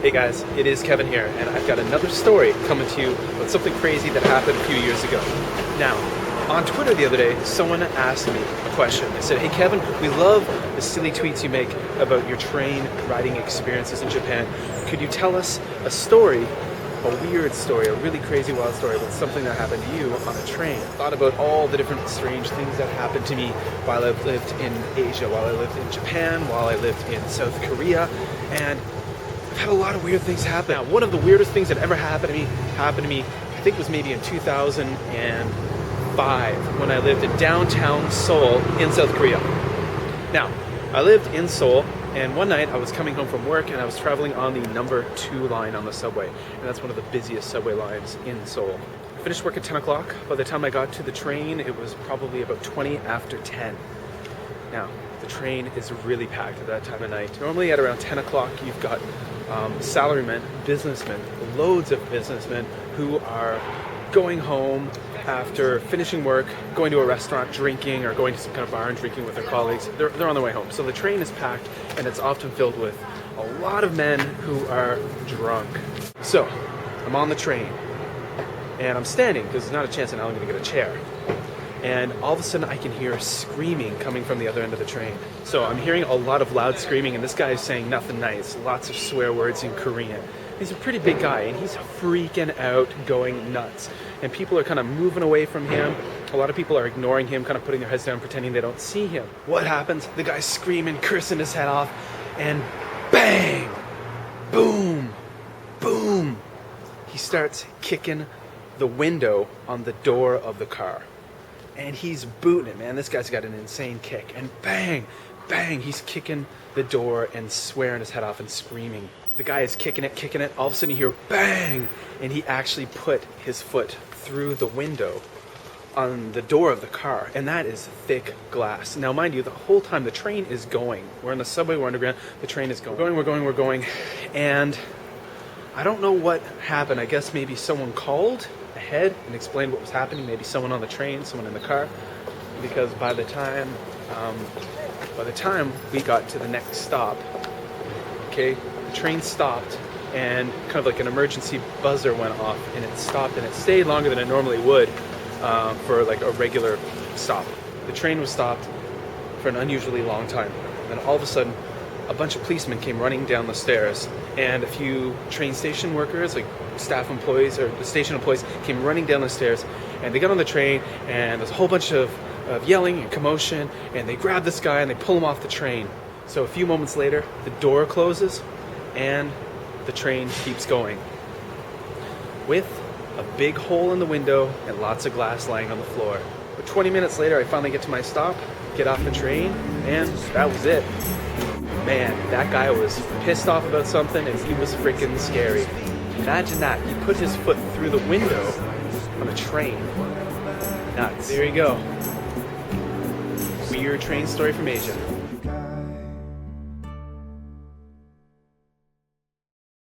Hey guys, it is Kevin here, and I've got another story coming to you about something crazy that happened a few years ago. Now, on Twitter the other day, someone asked me a question. They said, hey Kevin, we love the silly tweets you make about your train riding experiences in Japan. Could you tell us a story, a weird story, a really crazy wild story about something that happened to you on a train? I thought about all the different strange things that happened to me while I've lived in Asia, while I lived in Japan, while I lived in South Korea, and I've had a lot of weird things happen. Now, one of the weirdest things that ever happened to me, I think it was maybe in 2005 when I lived in downtown Seoul in South Korea. Now, I lived in Seoul, and one night I was coming home from work and I was traveling on the number 2 line on the subway, and that's one of the busiest subway lines in Seoul. I finished work at 10 o'clock. By the time I got to the train, it was probably about 20 after 10. Now, the train is really packed at that time of night. Normally at around 10 o'clock, you've got salarymen, businessmen, loads of businessmen who are going home after finishing work, going to a restaurant, drinking, or going to some kind of bar and drinking with their colleagues. They're on their way home. So the train is packed, and it's often filled with a lot of men who are drunk. So I'm on the train, and I'm standing because there's not a chance in hell I'm going to get a chair. And all of a sudden I can hear screaming coming from the other end of the train. So I'm hearing a lot of loud screaming, and this guy is saying nothing nice, lots of swear words in Korean. He's a pretty big guy, and he's freaking out, going nuts. And people are kind of moving away from him. A lot of people are ignoring him, kind of putting their heads down, pretending they don't see him. What happens? The guy's screaming, cursing his head off, and bang! Boom! Boom! He starts kicking the window on the door of the car. And he's booting it, man. This guy's got an insane kick. And bang, bang, he's kicking the door and swearing his head off and screaming. The guy is kicking it. All of a sudden you hear bang, and he actually put his foot through the window on the door of the car. And that is thick glass. Now, mind you, the whole time the train is going. We're in the subway, we're underground, the train is going. We're going. And I don't know what happened. I guess maybe someone called ahead and explained what was happening. Maybe someone on the train, someone in the car, because by the time we got to the next stop, okay, the train stopped and kind of like an emergency buzzer went off, and it stopped, and it stayed longer than it normally would for like a regular stop. The train was stopped for an unusually long time. And then all of a sudden a bunch of policemen came running down the stairs, and a few train station workers, like staff employees or the station employees, came running down the stairs, and they got on the train, and there's a whole bunch of yelling and commotion, and they grab this guy and they pull him off the train. So a few moments later, the door closes and the train keeps going with a big hole in the window and lots of glass lying on the floor. But 20 minutes later, I finally get to my stop, get off the train, and that was it. Man, that guy was pissed off about something, and he was freaking scary. Imagine that. He put his foot through the window on a train. Nuts. There you go. Weird train story from Asia.